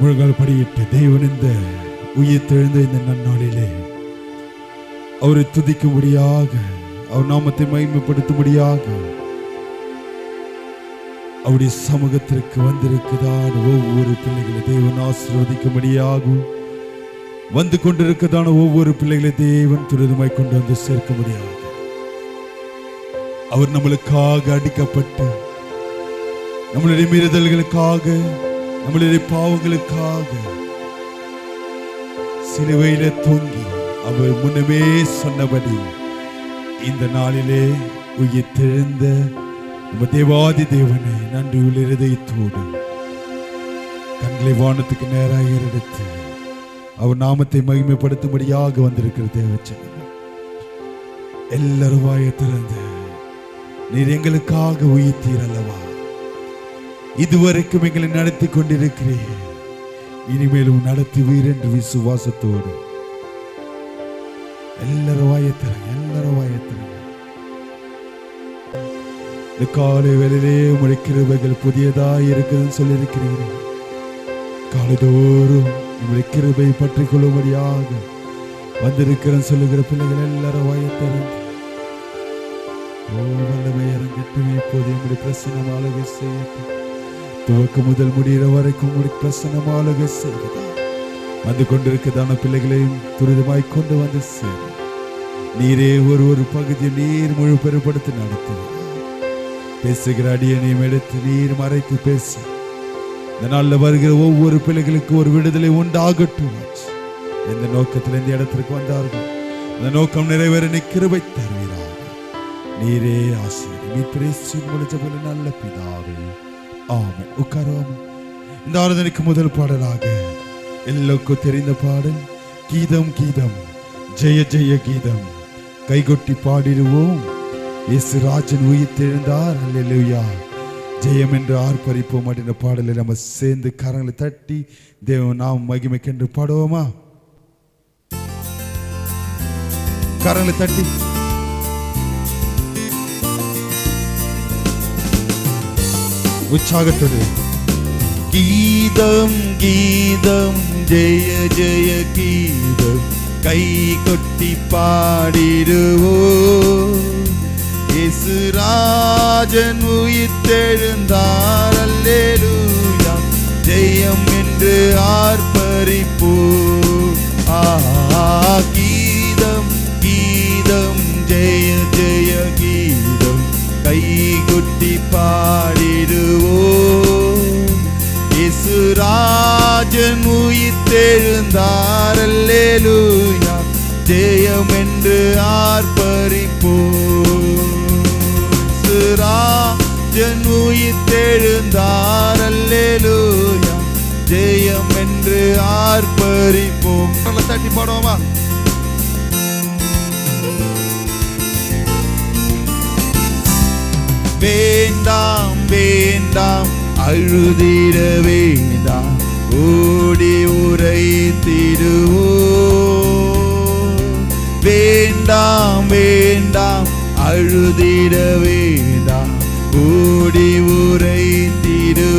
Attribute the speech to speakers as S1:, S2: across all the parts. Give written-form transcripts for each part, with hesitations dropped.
S1: முழங்கால் படியிட்டு தேவன் இந்த உயிர் தெழுந்த இந்த நன்னாளிலே அவரை துதிக்கும்படியாக, அவர் நாமத்தை மகிமைப்படுத்தும்படியாக அவருடைய சமூகத்திற்கு வந்திருக்குதான் ஒவ்வொரு பிள்ளைகளை தேவன் ஆசீர்வதிக்கும்படியாகும், வந்து கொண்டிருக்கதான ஒவ்வொரு பிள்ளைகளை தேவன் துரிதமாய் கொண்டு வந்து சேர்க்க முடியாது. அவர் நம்மளுக்காக அடிக்கப்பட்டு, நம்மளுடைய மீறுதல்களுக்காக, நம்மளுடைய பாவங்களுக்காக சிலுவையில தொங்கி அவர் முன்னமே சொன்னபடி இந்த நாளிலே உயிர் தெழுந்த நம்ம தேவாதி தேவனை நன்றி உள்ள இருதயத்தோடு கண்களை வானத்துக்கு நேராக ஏறெடுத்து அவர் நாமத்தை மகிமைப்படுத்தும்படியாக வந்திருக்கிற தேவச்சனம் எல்லாரும் வாயை திறந்து, நீர் எங்களுக்காக உயிர்த்தீர் அல்லவா, இதுவரைக்கும் எங்களை நடத்தி கொண்டிருக்கிறீர், இனிமேலும் நடத்துவீர் என்று விசுவாசத்தோடு எல்லாரும் வாயை திறங்க, எல்லாரும் வாயை திறங்க. இந்த காலை வேளையிலே உம்முடைய கிருபைகள் புதியதாய் இருக்குதுன்னு சொல்லியிருக்கிறீர்கள். காலைதோறும் உம்முடைய கிருபை பற்றி கொள்ளும்படியாக வந்திருக்கிறேன் சொல்லுகிற பிள்ளைகள் எல்லாரும் வாயை திறந்து, வல்லமை இறங்கட்டுமே, இப்போது உம்முடைய பிரசன்னம் ஆளுகை செய்யட்டும், துவக்க முதல் முடிகிற வரைக்கும் உம்முடைய பிரசன்னம் ஆளுகை செய்வதா வந்து கொண்டிருக்கதான பிள்ளைகளையும் துரிதமாய் கொண்டு வந்து சேரும். நீரே ஒரு பகுதியை நீர் முழு பெருப்படுத்தி நடத்துவீர். பேசுகிற அடியனையும் எடுத்து நீர் மறைத்து பேசு. இந்த நாளில் வருகிற ஒவ்வொரு பிள்ளைகளுக்கு ஒரு விடுதலை உண்டாகட்டும். எந்த நோக்கத்தில் இந்த இடத்திற்கு வந்தார்கள் அந்த நோக்கம் நிறைவேற நீ கிருபை தருவீராக. நீரே ஆசீர்வதி. நீ பிரேசின் முடிச்ச போல நல்ல பிதாவே, ஆமென். உட்காருவோம். இந்த ஆராதனைக்கு முதல் பாடலாக எல்லோருக்கும் தெரிந்த பாடல் கீதம் கீதம் ஜெய ஜெய கீதம். கைகொட்டி பாடிடுவோம். இயேசு ராஜன் உயிர் தெழுந்தார், அல்லேலூயா, ஜெயம் என்று ஆர்ப்பரிப்போம் அப்படின்ற பாடலை நம்ம சேர்ந்து கரங்களை தட்டி தேவன் நாம் மகிமைக்கென்று பாடுவோமா? கரங்களை தட்டி உற்சாகத்தோடு கீதம் கீதம் ஜெய ஜெய கீதம் கை கொட்டி பாடிடுவோம். இயேசு ராஜன் உயிர் தெழுந்தார், அல்லேலூயா, ஜெயம் என்று ஆர்ப்பரிப்போம். கீதம் கீதம் ஜெய ஜெய கீதம் கை கொட்டி பாடிடுவோம். இயேசு ராஜன் உயிர் தெழுந்தார், அல்லேலூயா, ஜெயம் என்று ஆர்ப்பரிப்போம். ராஜன் உயிர் தெழுந்தார், அல்லேலூயா, ஜெயம் என்று ஆர்ப்பரிப்போம். தட்டி பாடுவோமா? வேண்டாம் வேண்டாம் அழுதிட வேண்டாம், ஓடி உரைத்திடுவோம். வேண்டாம் வேண்டாம் அழுதிட வேண்டாம், ஓடி உரைத்திடுவோம்.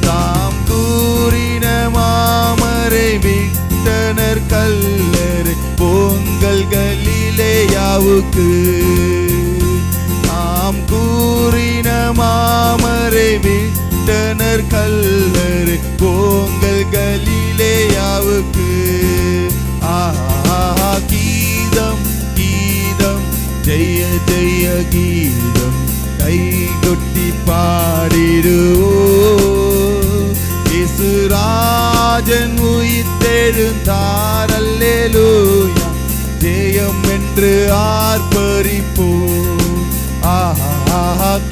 S1: தாம் கூறின மாமரை விட்டனர் கல்லறை பொங்கல் கலிலேயாவுக்கு. தாம் கூறின மாமரை விட்டனர் கல்லறை பொங்கல் கலிலேயாவுக்கு. கீதம் கீதம் ஜெய ஜெய கீதம் கை கொட்டி பாடிடுவோம். இயேசு ராஜன் உயிர் தெழுந்தார், அல்லேலூயா, ஜெயம் என்று ஆர்ப்பரிப்போம்.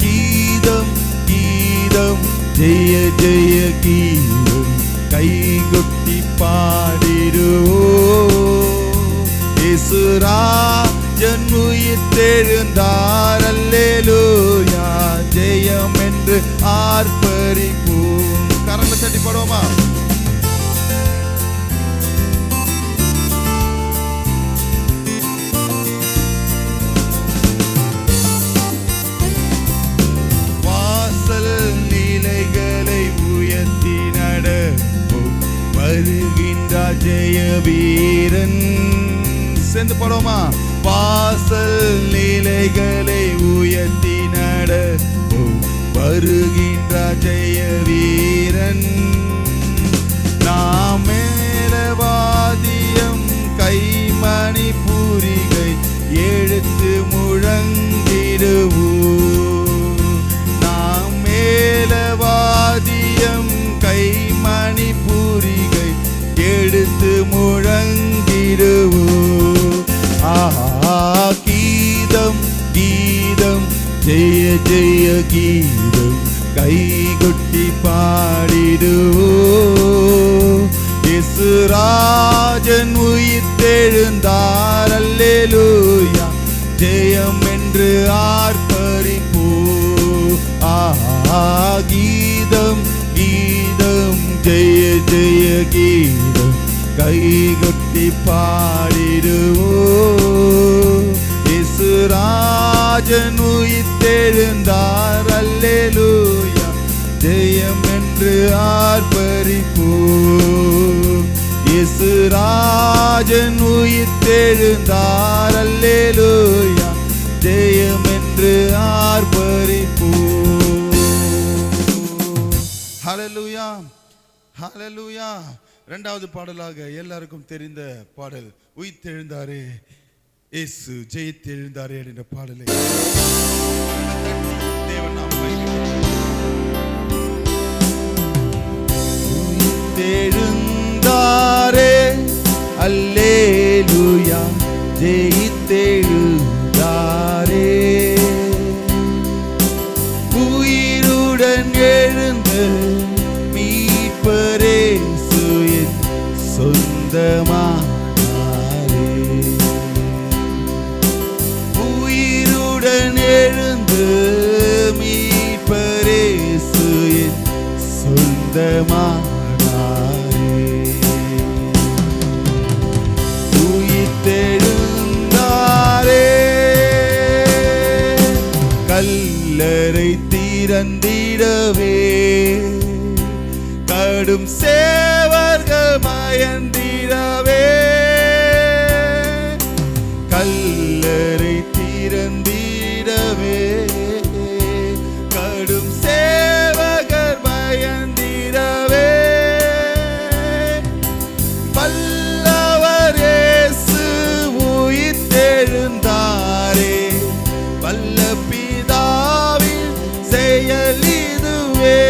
S1: கீதம் கீதம் ஜெய ஜெய கீதம் கை கொட்டி பாடிடுவோம். இயேசு ராஜன் உயிர் தெழுந்தார், அல்லேலூயா, ஜெயம் என்று ஆர்ப்பரிப்போம். கரங்களை தட்டி பாடுவோமா? வாசல் நிலைகளை உயர்த்தி ஜெய வீரன். சேர்ந்து போறோமா? வாசல் நிலைகளை உயர்த்தி நடப்போம் வருகின்ற ஜெய வீரன். நாம் மேலவாதியம் கைமணி பூரிகை எடுத்து முழங்கிடுவோம். நாம் மேலவாதியம் கைமணி பூரிகை எடுத்து முழங்கிடுவோம். ஆஹா கீதம் கீதம் ஜெய ஜெய கீதம் கைகொட்டி பாடிடுவோம். இயேசுராஜன் உயிர்த்தெழுந்தார் அல்லேலூயா ஜெயம் என்று ஆர்ப்பரிப்போம். ஆஹா கீதம் கீதம் ஜெய ஜெய கீதம் கைகொட்டி பாடிடுவோம். இயேசுராஜன் உயிர்த்தெழுந்தார் அல்லேலூயா ஜெயம் என்று ஆர்ப்பரிப்போம். இயேசுராஜன் உயிர்த்தெழுந்தார் அல்லேலூயா ஜெயம் என்று ஆர்ப்பரிப்போம். ஹல்லேலூயா ஹல்லேலூயா. இரண்டாவது பாடலாக எல்லாருக்கும் தெரிந்த பாடல் உயிர்த்தெழுந்தாரே இயேசு ஜெயித்தெழுந்தாரே என்ற பாடலை தேவன் நாம் உயிர்த்தெழுந்தாரே அல்லேலூயா ஜெயித்தெழுந்தாரே. உயிருடன் எழுந்த மீட்பரே சுயன் சொந்தமானாரே. உயிருடன் எழுந்து மீட்பரே சுயன் சொந்தமானாரே. உயிர்த்தெழுந்தாரே கல்லறை திறந்திடவே கடும் சேவர்கள் பயந்திடவே. கல்லறை திறந்திடவே கடும் சேவகர் பயந்திடவே. வல்லவர் இயேசு உயிர்த்தெழுந்தாரே வல்ல பிதாவின் செயல் இதுவே.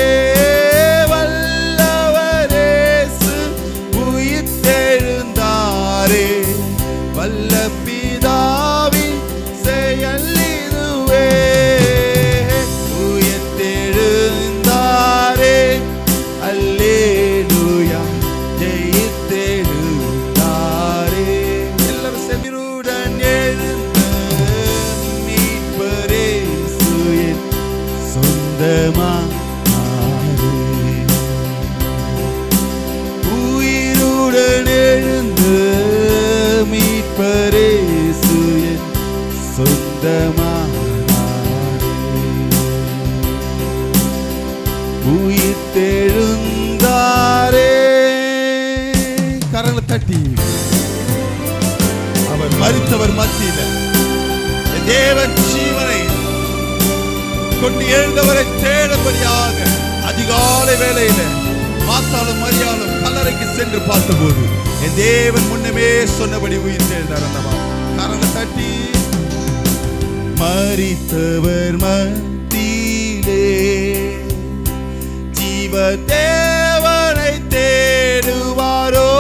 S1: வல்லவர் இயேசு உயிர்த்தெழுந்தாரே வல்ல பிதாவின் செயல் இதுவே. உயிர்த்தெழுந்தாரே அல்லேலூயா ஜெயித்தெழுந்தாரே. எல்லாரும் செவிருடன் எழுந்த மீட்பரே சுயன் சொந்தமானாரே. உயிருடன் எழுந்து மீட்பரே சுயன் சொந்தமானாரே. உயிர்த்தெழுந்தாரே. கரங்களை தட்டி அவர் மரித்தவர் மத்தியில தேவன் ஜீவனை கொண்டு எழுந்தவரை தேடும்படியாக அதிகாலை வேளையில மாத்தாலும் மரியாலும் கல்லறைக்கு சென்று பார்த்தபோது என் தேவன் முன்னமே சொன்னபடி உயிர்த்தெழுந்தார். அந்த கரங்களை தட்டி மரித்தவர் மத்தியிலே ஜீவ தேவனை தேடுவாரோ.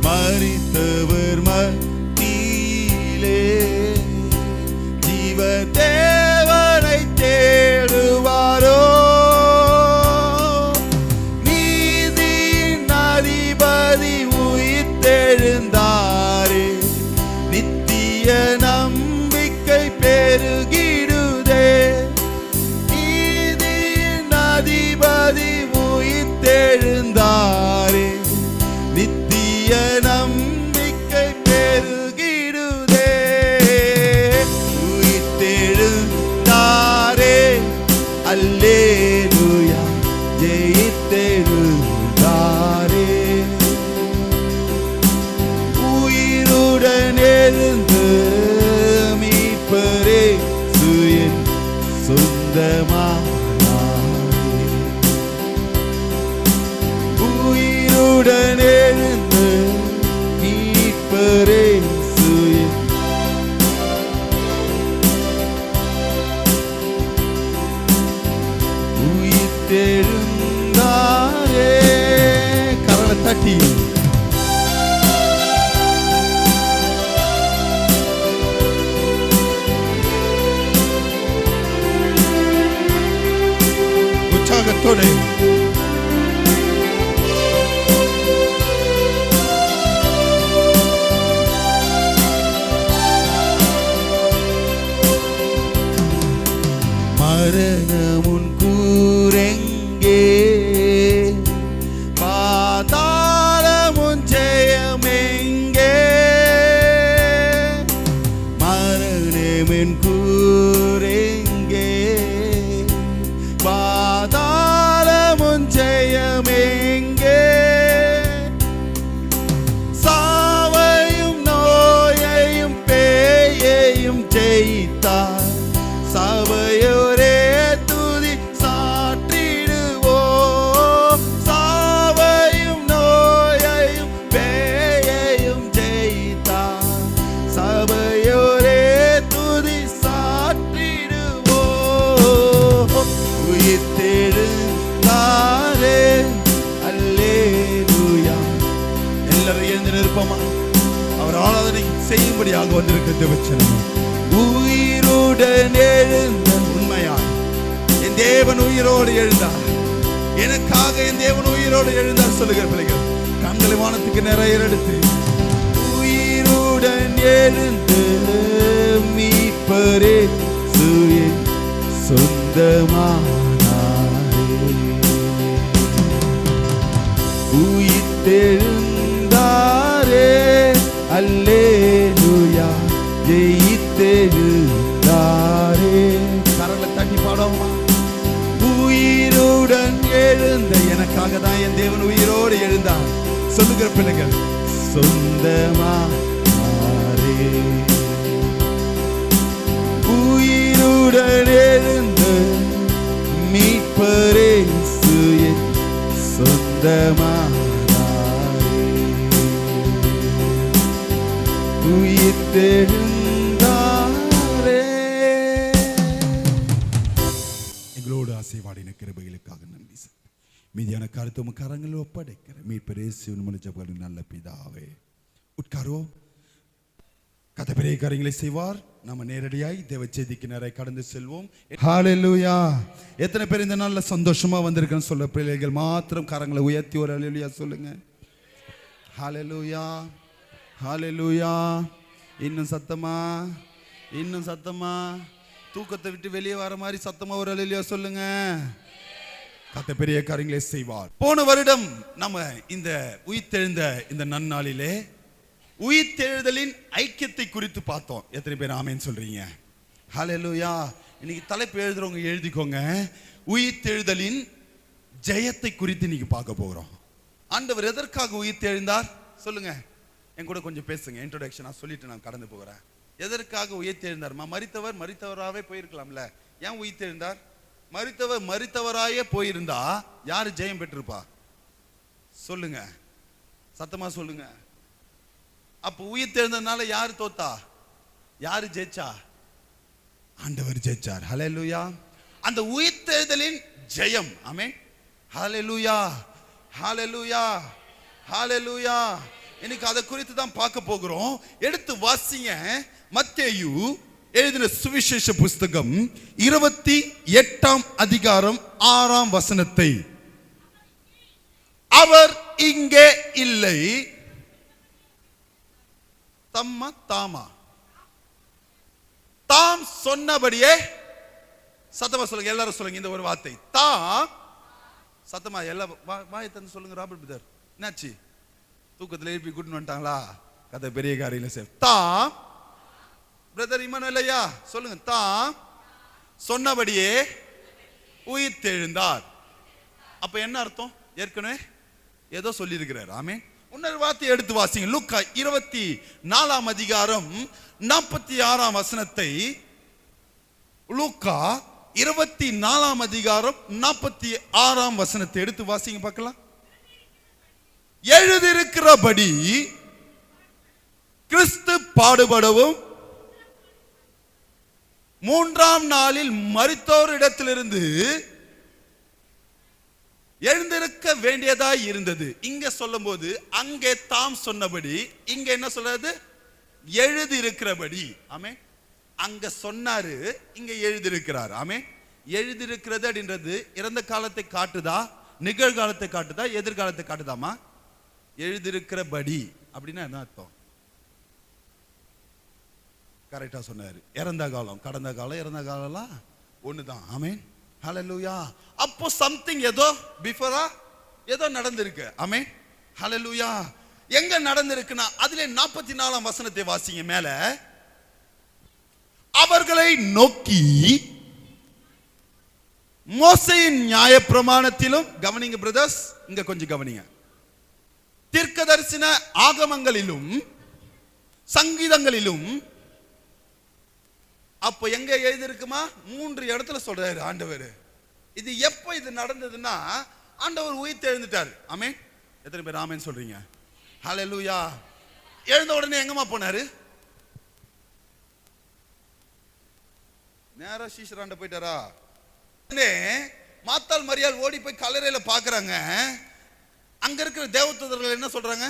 S1: மரித்தவர் மத்தியிலே ஜீவ தேவனை தேடுவாரோ. நீதியின் அதிபதி உயிர்த்தெழுந்தாரே நித்திய நம்பிக்கை பெருகிடுதே. நீதியின் அதிபதி உயிர்த்தெழுந்தாரே நித்திய நம்பிக்கை பெருகிடுதே. உயிர்த்தெழுந்தாரே அல்லேலூயா ஜெயித்தெழுந்தாரே. இருப்போமா? அவர் ஆராதனை செய்யும்படியாக வந்திருக்கிற தேவச்சனம். உயிருடன் எழுந்த உண்மையாய் என் தேவன் உயிரோடு எழுந்தார். எனக்காக என் தேவன் உயிரோடு எழுந்தார் சொல்லுகிற பிள்ளைகள் கண்களை வானத்துக்கு நிறைய எடுத்து உயிருடன் எழுந்து மீட்பரே சுயின் சொந்தமானாரே. உயிர்த்தெழுந்தாரே அல்லேலூயா ஜெயித்தெழுந்தாரே. கரங்களை தட்டி பாடுவோமா? உயிருடன் எழுந்த எனக்காக தான் என் தேவன் உயிரோடு எழுந்தார் சொல்லுகிற பிள்ளைகள் சொந்தமானாரே. உயிருடன் எழுந்த மீட்பரே சுயின் சொந்தமானாரே. உயிர்த்தெழுந்தாரே. எங்களோடு ஆசைவாடின கிருபைகளுக்காக நன்றி சார். மீதியான கருத்து உங்க கரங்களில் ஒப்படைக்கிற மீட்பரே சிவன் ஜபங்களின் நல்ல பிதாவே. உட்காரோ. கதை பெரிய காரியங்களை செய்வார். நம்ம நேரடியாய் தேவ செய்திக்கு நிறைய கடந்து செல்வோம். ஹல்லேலூயா. எத்தனை பேர் இந்த நாள்ல சந்தோஷமா வந்திருக்கேன்னு சொல்ல பிள்ளைகள் மாத்திரம் கரங்களை உயர்த்தி ஒரு ஹல்லேலூயா சொல்லுங்க. ஹல்லேலூயா ஹல்லேலூயா. இன்னும் சத்தமா, இன்னும் சத்தமா, தூக்கத்தை விட்டு வெளியே வர மாதிரி சத்தமா ஒரு ஹல்லேலூயா சொல்லுங்க. கத்த பெரிய காரியங்களை செய்வார். போன வருடம் நம்ம இந்த உயிர்த்தெழுந்த இந்த நன்னாளிலே உயிர்த்தெழுதலின் ஐக்கியத்தை குறித்து பார்த்தோம். எத்தனை பேர் ஆமென் சொல்றீங்க? ஹல்லேலூயா. இன்னைக்கு தலைப்பு எழுதுறவங்க எழுதிக்கோங்க. உயிர்த்தெழுதலின் ஜெயத்தை குறித்து இன்னைக்கு பார்க்க போகிறோம். ஆண்டவர் எதற்காக உயிர்த்தெழுந்தார் சொல்லுங்க. என் கூட கொஞ்சம் பேசுங்க. இன்ட்ரோடக்ஷனா சொல்லிட்டு நான் கடந்து போகிறேன். எதற்காக உயிர்த்தெழுந்தார்? மரித்தவர் மரித்தவராகவே போயிருக்கலாம்ல. ஏன் உயிர்த்தெழுந்தார்? மரித்தவர் மரித்தவராயே போயிருந்தா யாரு ஜெயம் பெற்றிருப்பா சொல்லுங்க, சத்தமா சொல்லுங்க. அப்ப உயிர்த்தெழுந்ததுனால யாரு தோத்தா? யாரு ஜெயிச்சா? ஆண்டவர் ஜெயிச்சார். ஹல்லேலூயா. அந்த உயிர்த்தெழுதலின் ஜெயம். ஆமென். ஹல்லேலூயா ஹல்லேலூயா ஹல்லேலூயா. இன்னைக்கு அதை குறித்து தான் பார்க்க போகிறோம். எடுத்து வாசிங்க. மத்தேயு எழுதின சுவிசேஷ புஸ்தகம் 28ஆம் அதிகாரம் 6ஆம் வசனத்தை. அவர் இங்கே இல்லை, தம்மா தாமா தாம் சொன்னபடியே. சத்தமா சொல்லுங்க, எல்லாரும் சொல்லுங்க இந்த ஒரு வார்த்தை. தாம். சத்தமா எல்லாம் வாயை தந்து சொல்லுங்க. ராபர்ட் பிரதர் என்னாச்சு? தூக்கத்தில் எழுப்பி கூட்டின்னு வந்துட்டாங்களா? கதை பெரிய காரியம் சார். தாம். பிரதர் இமானுவேல் ஐயா சொல்லுங்க. தாம் சொன்னபடியே உயிர்த்தெழுந்தார். அப்ப என்ன அர்த்தம்? ஏற்கனவே ஏதோ சொல்லி இருக்கிறார். ஆமென். இன்னொரு வார்த்தையை எடுத்து வாசிங்க. லூக்கா 24ஆம் அதிகாரம் 46ஆம் வசனத்தை. லூக்கா 24ஆம் அதிகாரம் 46ஆம் வசனத்தை எடுத்து வாசிங்க பார்க்கலாம். எழுதியிருக்கிறபடி கிறிஸ்து பாடுபடவும் 3ஆம் நாளில் மரித்தோரிடத்திலிருந்து எழுந்திருக்க வேண்டியதாய் இருந்தது. இங்க சொல்லும் போது அங்கே தாம் சொன்னபடி, இங்க என்ன சொல்றது? எழுதி இருக்கிறபடி. ஆமே. அங்க சொன்னாரு, இங்க எழுதியிருக்கிறார். ஆமே. எழுதியிருக்கிறது அப்படின்றது இறந்த காலத்தை காட்டுதா, நிகழ்காலத்தை காட்டுதா, எதிர்காலத்தை காட்டுதாமா? எழுதியிருக்கிறபடி அப்படின்னா என்ன அர்த்தம்? கரெக்டா சொன்னாரு. இறந்த காலம், கடந்த காலம், இறந்த காலம் ஒண்ணுதான். ஆமென். ஹல்லேலூயா. அப்போ சம்திங் ஏதோ பிஃபோரா ஏதோ நடந்திருக்கு. ஆமென். ஹல்லேலூயா. எங்க நடந்திருக்குன்னா அதிலே 44ஆம் வசனத்தை வாசிங்க. மேல அவர்களை நோக்கி மோசேயின் நியாயப்பிரமாணத்திலும், கவனிங்க பிரதர்ஸ், இங்க கொஞ்சம் கவனிங்க, தீர்க்கதரிசன ஆகமங்களிலும் சங்கீதங்களிலும். அப்ப எங்க எழுதி இருக்குமா? 3 இடத்துல சொல்றாரு ஆண்டவர். இது எப்ப இது நடந்ததுன்னா ஆண்டவர் உயிர்த்தெழுந்துட்டார். ஆமென். எத்தனை பேர் ஆமென் சொல்றீங்க? ஹல்லேலூயா. எழுந்த உடனே எங்கம்மா போனாரு? நேரா சீஷராண்ட போயிட்டாரா? மாத்தாள் மரியாள் ஓடி போய் கல்லறையில பாக்குறாங்க. அங்க இருக்கிற தேவதூதர்கள் என்ன சொல்றாங்க?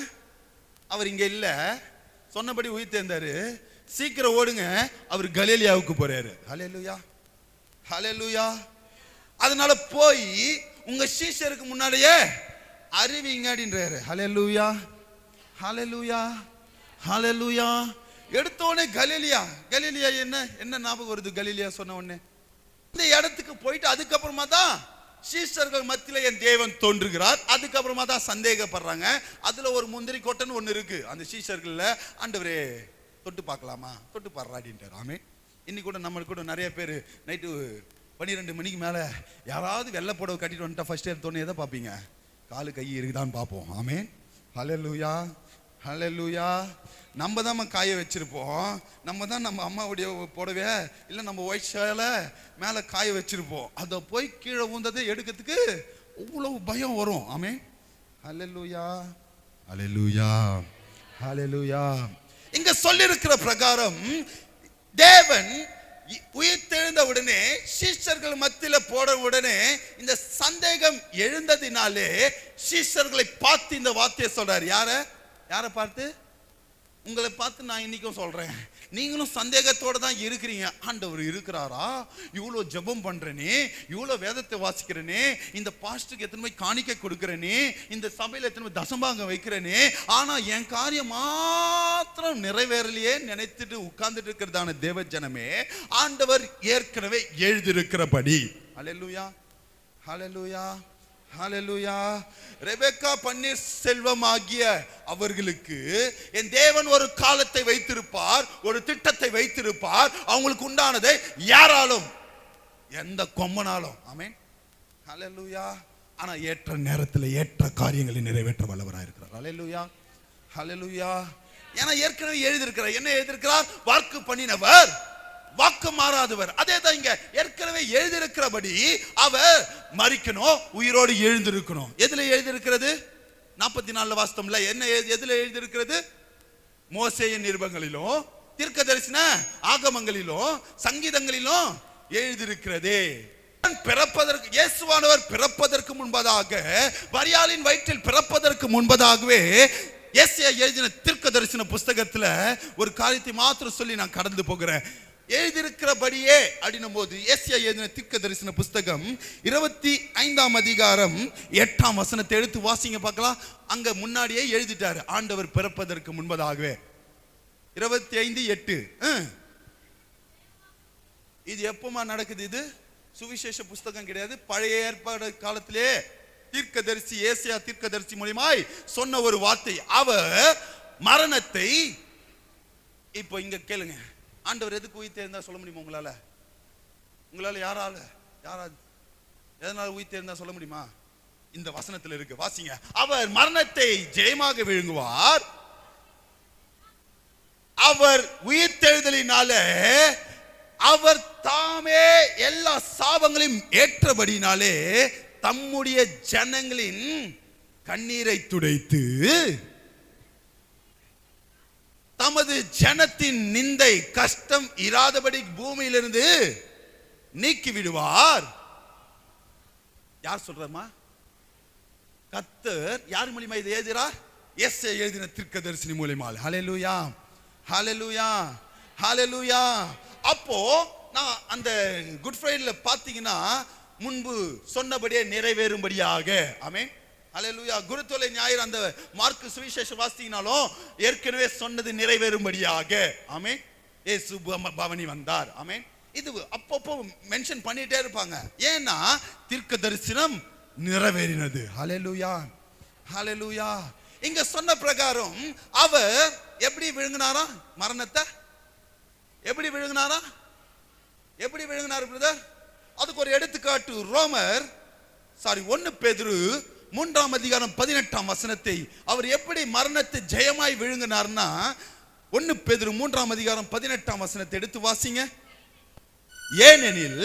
S2: அவர் இங்க இல்ல, சொன்னபடி உயிர் தேர்ந்தாரு. சீக்கிரம் ஓடுங்க, அவர் கலிலேயாவுக்கு போறாரு. ஹல்லேலூயா, ஹல்லேலூயா. அதனால போய் உங்க சீஷருக்கு முன்னாடியே அறிவிங்க அப்படின்றாரு. ஹல்லேலூயா, ஹல்லேலூயா, ஹல்லேலூயா. எடுத்தோடனே கலிலேயா. கலிலேயா என்ன ஞாபகம் வருது? கலிலேயா சொன்ன உடனே இந்த இடத்துக்கு போயிட்டு அதுக்கப்புறமா தான் சீஷர்கள் மத்தியில என் தேவன் தோன்றுகிறார். அதுக்கப்புறமா தான் சந்தேகப்படுறாங்க. அதுல ஒரு முந்திரி கொட்டைன்னு ஒண்ணு இருக்கு அந்த சீஷர்கள்ல. ஆண்டவரே தொட்டு பார்க்கலாமா? தொட்டு பாடுறாடின்ட்டார். ஆமென். இன்னைக்கு கூட நம்ம கூட நிறைய பேர் நைட்டு 12 மணிக்கு மேல யாராவது வெள்ளை புடவை கட்டிட்டு வந்துட்டா ஃபர்ஸ்ட் எடுத்தோன்னே எதை பார்ப்பீங்க? காலு கை இருக்குதான்னு பார்ப்போம். ஆமென், ஹல்லேலூயா, ஹல்லேலூயா. நம்ம தான் காய வச்சிருப்போம். நம்ம தான் நம்ம அம்மாவுடைய புடவை இல்லை நம்ம ஒயிட் ஷேல மேலே காய வச்சிருப்போம். அதை போய் கீழே ஊந்ததை எடுக்கிறதுக்கு அவ்வளவு பயம் வரும். ஆமென், ஹல்லேலூயா, ஹல்லேலூயா, ஹல்லேலூயா. இங்க சொல்லியிருக்கிற பிரகாரம் தேவன் உயிர்த்தெழுந்த உடனே சீஷர்கள் மத்தியில போட உடனே இந்த சந்தேகம் எழுந்ததினாலே சீஷர்களை பார்த்து இந்த வார்த்தையை சொல்றாரு. யாரை பார்த்து? உங்களை பார்த்து நான் இன்னைக்கும் சொல்றேன், நீங்களும் சந்தேகத்தோட தான் இருக்கிறீங்க. ஆண்டவர் இருக்கிறாரா? இவ்வளோ ஜெபம் பண்றேனே, இவ்வளோ வேதத்தை வாசிக்கிறேனே, இந்த பாஸ்டுக்கு எத்தனை போய் காணிக்கை கொடுக்கிறேனே, இந்த சபையில் எத்தனை போய் தசம்பாங்க வைக்கிறேனே, ஆனா என் காரியம் மாத்திரம் நிறைவேறலையே நினைத்துட்டு உட்கார்ந்துட்டு இருக்கிறதான தேவ ஜனமே, ஆண்டவர் ஏற்கனவே எழுதியிருக்கிறபடி. ஹல்லேலூயா, ஹல்லேலூயா, ஹல்லேலூயா. ரெபெக்கா பன்னீர்செல்வம் ஆகிய அவர்களுக்கு என் தேவன் ஒரு காலத்தை வைத்திருப்பார், ஒரு திட்டத்தை வைத்திருப்பார். அவங்களுக்கு உண்டானதை யாராலும் எந்த கொம்பனாலும். ஆமென், ஹல்லேலூயா. ஆனா ஏற்ற நேரத்தில் ஏற்ற காரியங்களை நிறைவேற்ற வல்லவராக இருக்கிறார். ஹல்லேலூயா, ஹல்லேலூயா. ஏன்னா ஏற்கனவே எழுதியிருக்கிறார். என்ன எழுதியிருக்கிறார்? வாக்கு பண்ணினவர் வாக்கு மாறாதவர். அதே தான் இங்க ஏற்கனவே எழுதியிருக்கிறபடி அவர் மரிக்கணும், உயிரோடு எழுந்திருக்கணும். எதுல எழுதியிருக்கிறது? 44 வாஸ்தவம்ல என்ன எதுல எழுதியிருக்கிறது? மோசேயின் நிருபங்களிலும் தீர்க்கதரிசன ஆகமங்களிலும் சங்கீதங்களிலும் எழுதியிருக்கிறதே. பிறப்பதற்கு இயேசுவானவர் பிறப்பதற்கு முன்பதாக, மரியாளின் வயிற்றில் பிறப்பதற்கு முன்பதாகவே ஏசாயா எழுதின தீர்க்கதரிசன புஸ்தகத்துல ஒரு காரியத்தை மாத்திரம் சொல்லி நான் கடந்து போகிறேன். எழுதியிருக்கிறபடியே அப்படின்னும் போது ஏசாயா எழுதின தீர்க்கதரிசன புஸ்தகம் 25ஆம் அதிகாரம் 8ஆம் வசனத்தை எடுத்து வாசிங்க பார்க்கலாம். அங்க முன்னாடியே எழுதிட்டாரு, ஆண்டவர் பிறப்பதற்கு முன்பதாகவே. 25:8. இது எப்பமா நடக்குது? இது சுவிசேஷ புஸ்தகம் கிடையாது. பழைய ஏற்பாடு காலத்திலே தீர்க்கதரிசி ஏசாயா தீர்க்கதரிசி மூலமாய் சொன்ன ஒரு வார்த்தை. அவர் மரணத்தை, இப்போ இங்க கேளுங்க, ஆண்டவர் எதுக்கு உயிர் தேர்ந்தா சொல்ல முடியுமா? உங்களால யாராவது எதனால உயிர் தேர்ந்தா சொல்ல முடியுமா? இந்த வசனத்தில் இருக்கு, வாசிங்க. அவர் மரணத்தை ஜெயமாக விழுங்குவார். அவர் உயிர் தெழுதலினால அவர் தாமே எல்லா சாபங்களையும் ஏற்றபடினாலே தம்முடைய ஜனங்களின் கண்ணீரை துடைத்து தமது ஜனத்தின் நிந்தை கஷ்டம் இராதபடி பூமியிலிருந்து நீக்கி விடுவார். யார் சொல்றமா? கர்த்தர். யார் மூலமா இதை எழுதுறார்? ஏசாயா எழுதின தீர்க்கதரிசி மூலமா. ஹல்லேலூயா, ஹல்லேலூயா, ஹல்லேலூயா. அப்போ நான் அந்த குட் ஃப்ரைடேல பாத்தீங்கன்னா முன்பு சொன்னபடியே நிறைவேறும்படியாக. ஆமென், ஹல்லேலூயா. குருத்தோலை ஞாயிறு அந்த மார்க்கு சுவிசேஷம் வாசித்தீங்கனாலும் ஏற்கனவே சொன்னது நிறைவேறும்படியாக. ஆமென். இயேசு பவனி வந்தார். ஆமென். இது அப்பப்போ மென்ஷன் பண்ணிட்டே இருப்பாங்க. ஏன்னா தீர்க்க தரிசனம் நிறைவேறினது. ஹல்லேலூயா, ஹல்லேலூயா. இங்க சொன்ன பிரகாரம் அவர் எப்படி விழுங்கினாரா? மரணத்தை எப்படி விழுங்கினாரா? எப்படி விழுங்கினார் பிரதர்? அதுக்கு ஒரு எடுத்துக்காட்டு. 1 பேதுரு 3ஆம் அதிகாரம் 18ஆம் வசனத்தை அவர் எப்படி மரணத்தை ஜெயமாய் விழுங்கினார்னா 1 பேதுரு 3ஆம் அதிகாரம் 18ஆம் வசனத்தை எடுத்து வாசிங்க. ஏனெனில்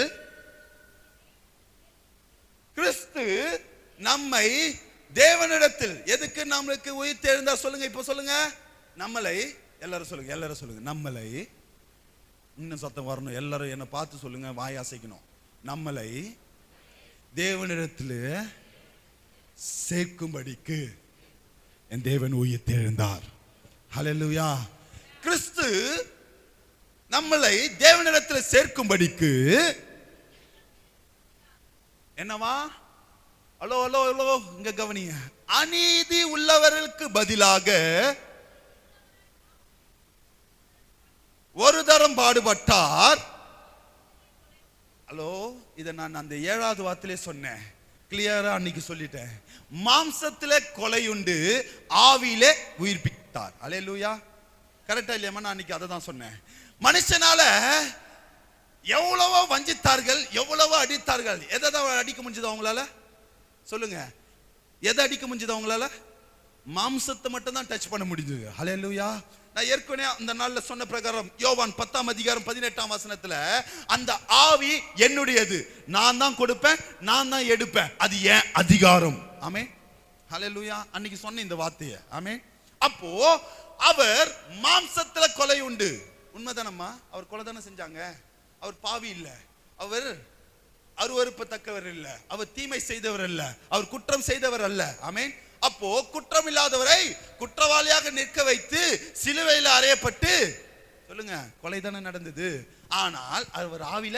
S2: கிறிஸ்து நம்மை தேவனிடத்தில் எதுக்கு நம்மளுக்கு உயிர் தெழுந்தா சொல்லுங்க, இப்ப சொல்லுங்க. நம்மளை எல்லாரும் சொல்லுங்க, எல்லாரும் சொல்லுங்க. நம்மளை, இன்னும் சத்தம் வரணும். எல்லாரும் என்ன பார்த்து சொல்லுங்க, வாய் அசைக்கணும். நம்மளை தேவனிடத்தில் சேர்க்கும்படிக்கு என் தேவன் உயிர் தெழுந்தார். ஹல்லேலூயா. கிறிஸ்து நம்மளை தேவனிடத்தில் சேர்க்கும்படிக்கு என்னவா? ஹலோ ஹலோ ஹலோ, இங்க கவனிங்க. அநீதி உள்ளவர்களுக்கு பதிலாக ஒரு தரம் பாடுபட்டார். ஹலோ, இதை நான் அந்த 7வது வார்த்தையிலே சொன்னேன், கிளியரா அன்னைக்கு சொல்லிட்டேன். மாம்சத்திலே கொலையுண்டு, ஆவியிலே உயிர்ப்பித்தார். அல்லேலூயா. கரெக்டா இல்லையாமா? நான் அன்னைக்கு அதை தான் சொன்னேன். மனுஷனால எவ்வளவோ வஞ்சித்தார்கள், எவ்வளவோ அடித்தார்கள். எதை அடிக்க முடிஞ்சது அவங்களால? சொல்லுங்க, எதை அடிக்க முடிஞ்சது அவங்களால? மாம்சத்தை மட்டும் தான் டச் பண்ண முடிஞ்சது. ஹல்லேலூயா. நான் ஏற்கனவே அந்த நாள்ல சொன்ன பிரகாரம் யோவான் 10ஆம் அதிகாரம் 18ஆம் வசனத்துல, அந்த ஆவி என்னுடையது, நான் தான் கொடுப்பேன், நான் தான் எடுப்பேன், அது ஏன் அதிகாரம். ஆமென். ஹல்லேலூயா. அன்னைக்கு சொன்ன இந்த வார்த்தையை. ஆமென். அப்போ அவர் மாம்சத்துல கொலை உண்டு. உண்மைதானம்மா? அவர் கொலை தானே செஞ்சாங்க. அவர் பாவி இல்ல, அவர் அருவருப்பத்தக்கவர் இல்ல, அவர் தீமை செய்தவர் அல்ல, அவர் குற்றம் செய்தவர் அல்ல. ஆமென். அப்போ குற்றம் இல்லாதவரை குற்றவாளியாக நிற்க வைத்து சிலுவையில் அறையப்பட்டு, சொல்லுங்க, கொலை தானே நடந்தது. ஆனால் அவர் ஆவில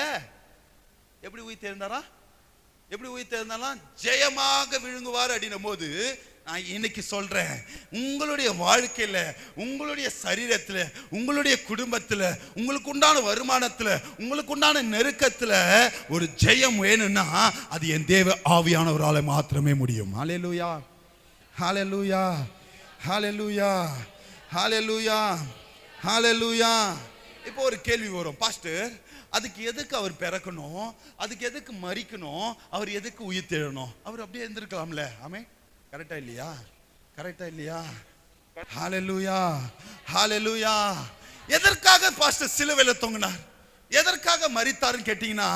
S2: எப்படி உயிர் தெரிந்தாரா? எப்படி உயிர் தெரிந்தாலும் ஜெயமாக விழுங்குவார் அப்படின்னும் போது, நான் இன்னைக்கு சொல்றேன், உங்களுடைய வாழ்க்கையில, உங்களுடைய சரீரத்துல, உங்களுடைய குடும்பத்துல, உங்களுக்கு உண்டான வருமானத்துல, உங்களுக்கு உண்டான நெருக்கத்துல ஒரு ஜெயம் வேணும்னா அது என் தேவ ஆவியானவரால மாத்திரமே முடியும். ஹல்லேலூயா. ஹல்லேலூயா. ஹல்லேலூயா. ஹல்லேலூயா. ஹல்லேலூயா. இப்போ ஒரு கேள்வி வரும், பாஸ்டர், அதுக்கு எதுக்கு அவர் பிறக்கணும்? அதுக்கு எதுக்கு மரிக்கணும்? அவர் எதுக்கு உயிர் தேடணும்? அவர் அப்படியே இருந்திருக்கலாம்ல. ஆமென். கரெக்டா இல்லையா? கரெக்டா இல்லையா? ஹல்லேலூயா. ஹல்லேலூயா. எதற்காக பாஸ்டர் சிலுவையில தொங்கினார்? எதற்காக மரித்தாருன்னு கேட்டீங்கன்னா,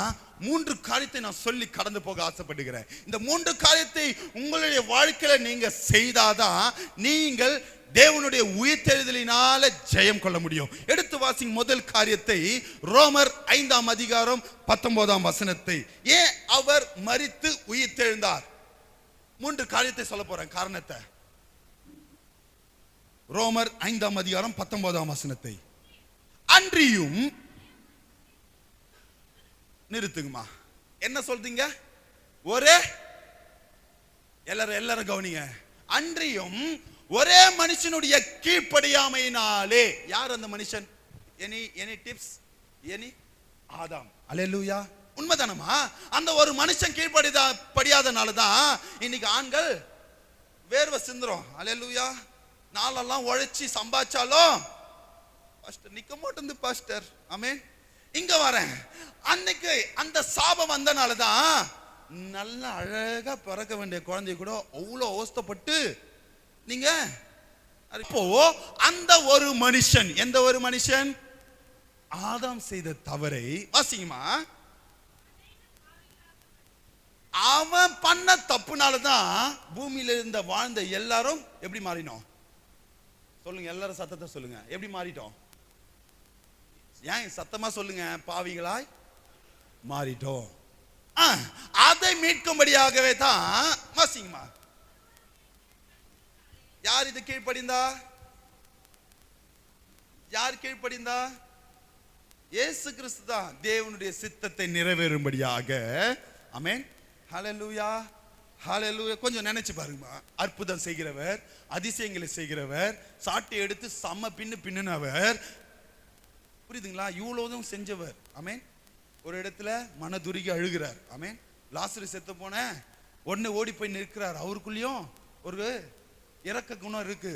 S2: 3 காரியத்தை நான் சொல்லி கடந்து போக ஆசைப்படுகிறேன். இந்த 3 காரியத்தை உங்களுடைய வாழ்க்கையில நீங்க செய்தாதான் நீங்கள் தேவனுடைய உயிர்த்தெழுதலினால ஜெயம் கொள்ள முடியும். எடுத்து வாசிங்க முதல் காரியத்தை, ரோமர் 5ஆம் அதிகாரம் 19ஆம் வசனத்தை. ஏன் அவர் மரித்து உயிர்த்தெழுந்தார்? 3 காரியத்தை சொல்ல போறேன், காரணத்தை. ரோமர் 5ஆம் அதிகாரம் 19ஆம் வசனத்தை. அன்றியும், நிறுத்துங்கம்மா, என்ன சொல்றீங்க? ஒரே, எல்லாரும் கவனிங்க. அன்றியும் ஒரே மனுஷனுடைய கீழ்ப்படியாமையினாலே. யார் அந்த மனுஷன்? Any tips? ஆதாம். அல்லேலூயா. உண்மைதானமா? அந்த ஒரு மனுஷன் கீழ்ப்படியாதனால தான் இன்னைக்கு ஆண்கள் வேர்வை சிந்துறோம். அல்லேலூயா. நாளெல்லாம் உழைச்சி சம்பாதிச்சாலும் பாஸ்டர் நிக்க மாட்டேங்குது பாஸ்டர். ஆமென். இங்க வரேன், அன்னைக்கு அந்த சாபம் வந்தனால தான் நல்ல அழகா பிறக்க வேண்டிய குழந்தை கூட அவ்வளோ அவஸ்தைப்பட்டு நீங்க. இப்போ அந்த ஒரு மனுஷன், எந்த ஒரு மனுஷன்? ஆதாம் செய்த தவறை வாசிங்கம்மா. அவன் பண்ண தப்புனாலதான் பூமியில இருந்த வாழ்ந்த எல்லாரும் எப்படி மாறினோம்? சொல்லுங்க, எல்லாரும் சத்தத்தை சொல்லுங்க. எப்படி மாறிட்டோம்? ஏன் சத்தமா சொல்லுங்க. பாவிகளாய் மாறிட்டோம். அதை மீட்கும்படியாகவே தான். வாசிங்கம்மா. யார் இது கீழ்ப்படிந்தா? யார் கீழ்ப்படிந்தா? இயேசு கிறிஸ்து தான் தேவனுடைய சித்தத்தை நிறைவேறும்படியாக. ஆமென். ஹல்லேலூயா. ஹல்லேலூயா. கொஞ்சம் நினைச்சு பாருங்க. அற்புதம் செய்கிறவர், அதிசயங்களை செய்கிறவர், சாட்டை எடுத்து செம்ம பின்னுனவர், புரியுதுங்களா? இவ்வளவுதும் செஞ்சவர். ஆமென். ஒரு இடத்துல மனதுருகி அழுகிறார். ஆமென். லாசரு செத்து போன உடனே ஓடி போய் நிற்கிறார். அவருக்குள்ளேயும் ஒரு இரக்க குணம் இருக்கு.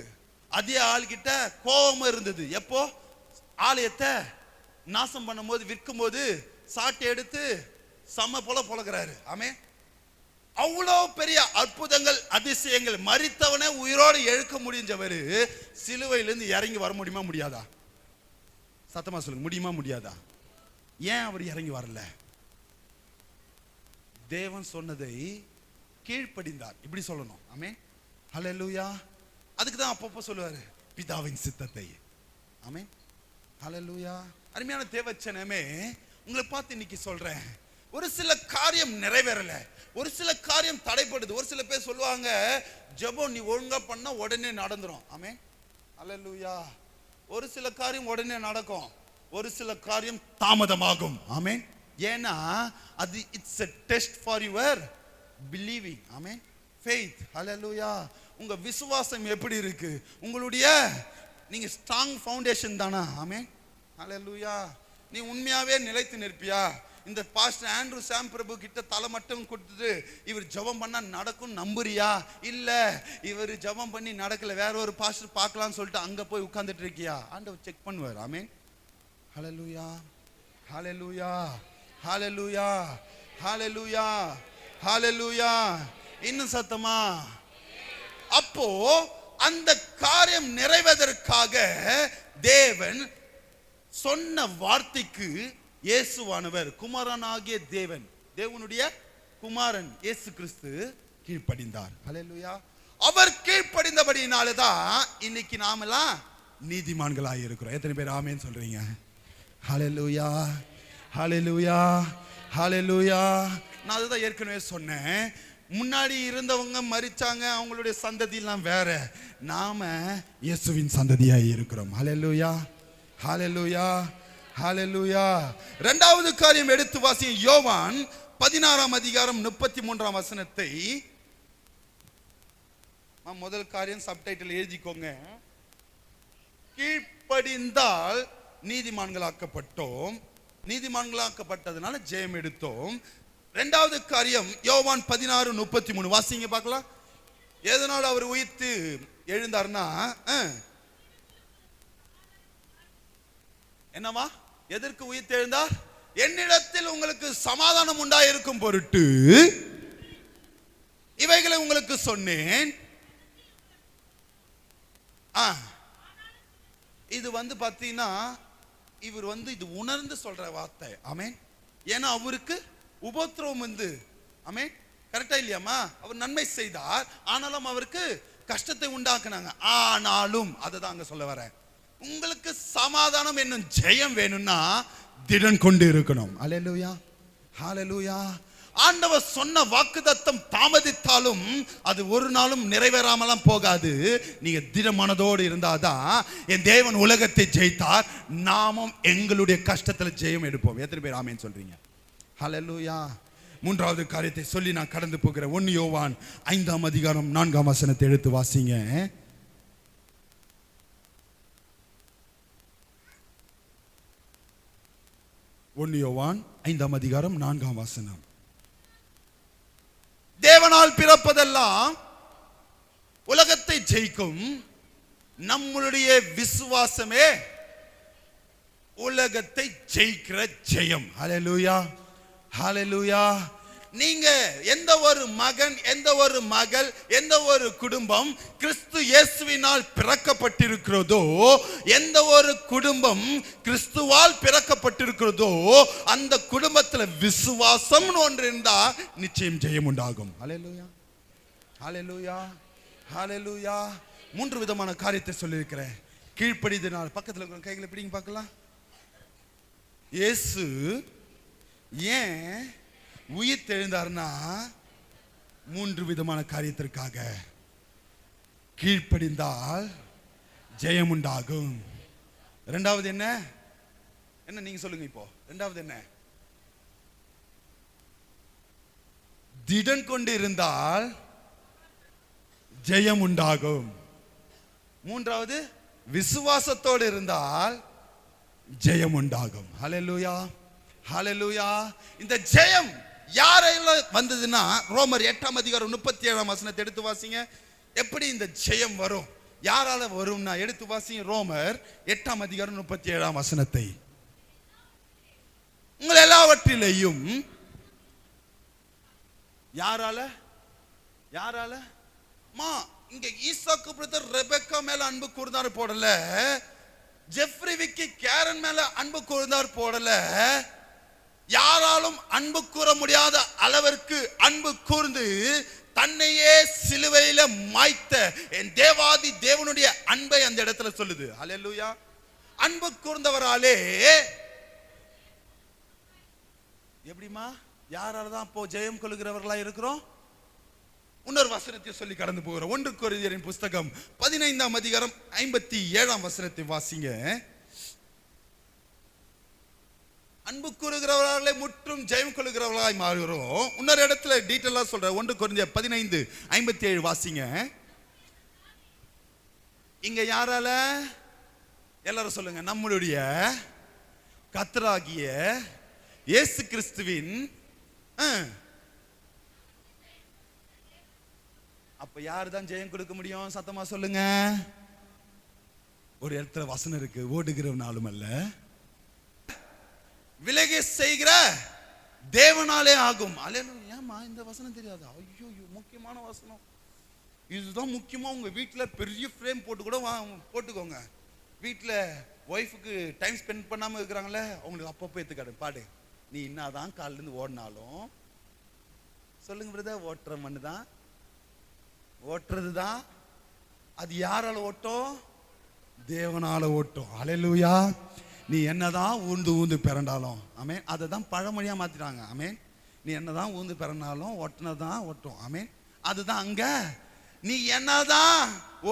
S2: அதே ஆள்கிட்ட கோபம் இருந்தது. எப்போ? ஆலயத்தை நாசம் பண்ணும் போது, விற்கும் போது சாட்டை எடுத்து சம போல பொழக்கிறாரு. ஆமென். அவ்வளோ பெரிய அற்புதங்கள், அதிசயங்கள், மரித்தவனை உயிரோடு எழுக்க முடிஞ்சவர் சிலுவையிலிருந்து இறங்கி வர முடியுமா முடியாதா? சத்தமா சொல்லுங்க, முடியுமா முடியாதா? ஏன் அவர் இறங்கி வரல? தேவன் சொன்னதை கீழ்ப்படிந்தார். இப்படி சொல்லணும். ஆமென். ஹல்லேலூயா. அதுக்கு தான் அப்பப்போ சொல்லுவாரு, பிதாவின் சித்தத்தை. ஆமென். ஹல்லேலூயா. அருமையான தேவச்சனமே, உங்களை பார்த்து இன்னைக்கு சொல்றேன், ஒரு சில காரியம் நிறைவேறல, ஒரு சில காரியம் தடைப்படுது. ஒரு சில பேர் சொல்லுவாங்க, ஜெபம் நீ ஒழுங்கா பண்ணா உடனே நடந்துரும். ஆமென். அல்லேலூயா. ஒரு சில காரியம் உடனே நடக்கும், ஒரு சில காரியம் தாமதமாகும். ஆமென். ஏன்னா அது it's a test for your believing. Amen. faith. அல்லேலூயா. உங்க விசுவாசம் எப்படி இருக்கு? உங்களுடைய நீங்க ஸ்ட்ராங் ஃபவுண்டேஷன் தானா? ஆமென். அல்லேலூயா. நீ உண்மையாவே நிலைத்து நிற்பியா? இந்த பாஸ்டர் ஆண்ட்ரூ சாம் பிரபு கிட்ட தலை மட்டும் கொடுத்துட்டு இவர் ஜெபம் பண்ணா நடக்கும் நம்புறியா? இல்ல இவர் ஜெபம் பண்ணி நடக்கல, வேற ஒரு பாஸ்டர் பார்க்கலாம்னு சொல்லிட்டு அங்க போய் உட்கார்ந்துட்டு இருக்கியா? ஆண்டவர் செக் பண்ணுவார். ஆமென். ஹல்லேலூயா, ஹல்லேலூயா, ஹல்லேலூயா, ஹல்லேலூயா, ஹல்லேலூயா. இன்னும் சத்தமா? அப்போ அந்த காரியம் நிறைவேறதற்காக தேவன் சொன்ன வார்த்தைக்கு இயேசுவானவர், குமாரனாகிய தேவன், தேவனுடைய குமாரன் இயேசு கிறிஸ்து கீழ்ப்படிந்தார். ஹல்லேலூயா. அவர் கீழ்ப்படிந்தபடியினால தான் இன்னைக்கு நாமெல்லாம் நீதிமான்களாக இருக்கிறோம். எத்தனை பேர் ஆமென் சொல்றீங்க? ஹல்லேலூயா, ஹல்லேலூயா, ஹல்லேலூயா. நான் அதுதான் ஏற்கனவே சொன்னேன். முன்னாடி இருந்தவங்க மரிச்சாங்க, அவங்களுடைய சந்ததி எல்லாம் வேற. நாம இயேசுவின் சந்ததியாய் இருக்கிறோம். ஹல்லேலூயா, ஹல்லேலூயா, ஹல்லேலூயா. இரண்டாவது காரியம் எடுத்து வாசிங்க. யோவான் 16:33 முதல் காரியம் சப்டைட்டில் எழுதிக்கோங்க. கீழ்ப்படிந்தால் நீதிமான்களாக்கப்பட்டோம், நீதிமான்களாக்கப்பட்டதுனால ஜெயம் எடுத்தோம். இரண்டாவது காரியம் யோவான் 16:33 வாசிங்க பார்க்கலாம். எதனால் அவர் உயிர்த்து எழுந்தார்னா, என்னவா? எதற்கு உயிர்த்து எழுந்தார்? என்னிடத்தில் உங்களுக்கு சமாதானம் உண்டாயிருக்கும் பொருட்டு இவைகளை உங்களுக்கு சொன்னேன். இது பாத்தீங்கன்னா இவர் இது உணர்ந்து சொல்ற வார்த்தை. ஆமென். ஏன்னா அவருக்கு உபத்திரவம் ஆமென், கரெக்டா இல்லையாமா? அவர் நன்மை செய்தார், ஆனாலும் அவருக்கு கஷ்டத்தை உண்டாக்குனாங்க. ஆனாலும் அதுதான் அங்க சொல்ல வர, உங்களுக்கு சமாதானம் என்னும் ஜெயம் வேணும்னா திடன் கொண்டு இருக்கணும். அல்லேலூயா, ஹல்லேலூயா. ஆண்டவர் சொன்ன வாக்குத்தத்தம் தாமதித்தாலும் அது ஒரு நாளும் நிறைவேறாமலாம் போகாது. நீங்க திடமனதோடு இருந்தாதான் என் தேவன் உலகத்தை ஜெயித்தார், நாமும் எங்களுடைய கஷ்டத்துல ஜெயம் எடுப்போம். எத்தனை பேர் ஆமென் சொல்றீங்க? ஹல்லேலூயா. மூன்றாவது காரியத்தை சொல்லி நான் கடந்து போகிறேன். 1 யோவான் 5:4 எடுத்து வாசிங்க. 1 யோவான் 5:4. தேவனால் பிறப்பதெல்லாம் உலகத்தை ஜெயிக்கும், நம்மளுடைய விசுவாசமே உலகத்தை ஜெயிக்கிற ஜெயம். ஹல்லேலூயா, ஹல்லேலூயா. நீங்க எந்த ஒரு மகன், எந்த ஒரு மகள், எந்த ஒரு குடும்பம் கிறிஸ்து இயேசுவினால் பிறக்கப்பட்டிருக்கிறதோ, எந்த ஒரு குடும்பம் கிறிஸ்துவால் பிறக்கப்பட்டிருக்கிறதோ அந்த குடும்பத்தில் விசுவாசம் ஒன்று இருந்தா நிச்சயம் ஜெயம் உண்டாகும். ஹல்லேலூயா, ஹல்லேலூயா, ஹல்லேலூயா. 3 விதமான காரியத்தை சொல்லியிருக்கிறேன். கீழ்ப்படிதனால், பக்கத்தில் இருக்கிற கைகளை பிடிங்க பார்க்கலாம். இயேசு ஏன் உயிர் தெழுந்தார்னா 3 விதமான காரியத்திற்காக. கீழ்ப்படிந்தால் ஜெயம் உண்டாகும். இரண்டாவது என்ன? என்ன நீங்க சொல்லுங்க இப்போ? இரண்டாவது என்ன? திடன் கொண்டு இருந்தால் ஜெயம் உண்டாகும். மூன்றாவது விசுவாசத்தோடு இருந்தால் ஜெயம் உண்டாகும். ஹல்லேலூயா, ஹல்லேலூயா. இந்த ஜெயம் யாரெல்லாம் வந்ததுன்னா ரோமர் 8:37 எடுத்து வாசிங்க. எப்படி இந்த ஜெயம் வரும், யாரால வரும்னா எடுத்து வாசிங்க. ரோமர் 8:37. உங்கள் எல்லாவற்றிலேயும் யாரால? யாரால? இங்க ஈசாக்கு பிரதர் ரெபெக்கா மேல அன்பு கூர்ந்தார் போடல, ஜெஃப்ரி விக்கி கேரன் மேல அன்பு கூர்ந்தார் போடல. யாராலும் அன்பு கூற முடியாத அளவிற்கு அன்பு கூர்ந்து தன்னையே சிலுவையில மாய்த்த என் தேவாதி தேவனுடைய அன்பை அந்த இடத்துல சொல்லுது. ஹல்லேலூயா. அன்பு கூர்ந்தவராலே எப்படிமா யாரால தான் இப்போ ஜெயம் கொள்கிறவர்களா இருக்கிறோம்? இன்னொரு வசனத்தை சொல்லி கடந்து போகிறோம். 1 கொரிந்தியரின் புஸ்தகம் 15ஆம் அதிகாரம் 57ஆம் வசனத்தை வாசிங்க. அன்பு கூறுகிறவர்களே முற்றும் ஜெயம் கொள்ளுகிறவர்களாய் மாறுகிறோம். இன்னொரு இடத்துல டீட்டெயிலா சொல்ற. 1 கொரிந்தியர் 15:57 வாசிங்க. இங்க யாரால? எல்லாரும் சொல்லுங்க. நம்முடைய கர்த்தராகிய இயேசு கிறிஸ்துவின். அப்ப யாரு தான் ஜெயம் கொடுக்க முடியும்? சத்தமா சொல்லுங்க. ஒரு இடத்துல வசனம் இருக்கு, ஓடுகிறவனாலும் அல்ல விலகி செய்கிற தேவனாலே ஆகும். ஏமா இந்த வசனம் தெரியாது? ஐயோ, முக்கியமான வசனம் இதுதான். முக்கியமா உங்க வீட்டுல பெரிய ஃப்ரேம் போட்டு கூட போட்டுக்கோங்க. வீட்டுல ஒய்ஃபுக்கு டைம் ஸ்பெண்ட் பண்ணாம இருக்கிறாங்களே, அவங்களுக்கு அப்பப்போ ஏத்துக்காடு பாடு. நீ என்னதான் காலில இருந்து ஓடினாலும் சொல்லுங்க பிரதர், ஓட்டுற மண்ணு தான், ஓட்டுறது தான். அது யாரால ஓட்டும்? தேவனால ஓட்டும். அல்லேலூயா. நீ என்னதான் ஊந்து ஊந்து பிறண்டாலும், ஆமென், அதை தான் பழமொழியா மாத்திட்டாங்க. ஆமென். நீ என்னதான் ஊந்து பிறண்டாலும் ஒட்டினதான் ஓட்டும். ஆமென். அதுதான் அங்க. நீ என்னதான்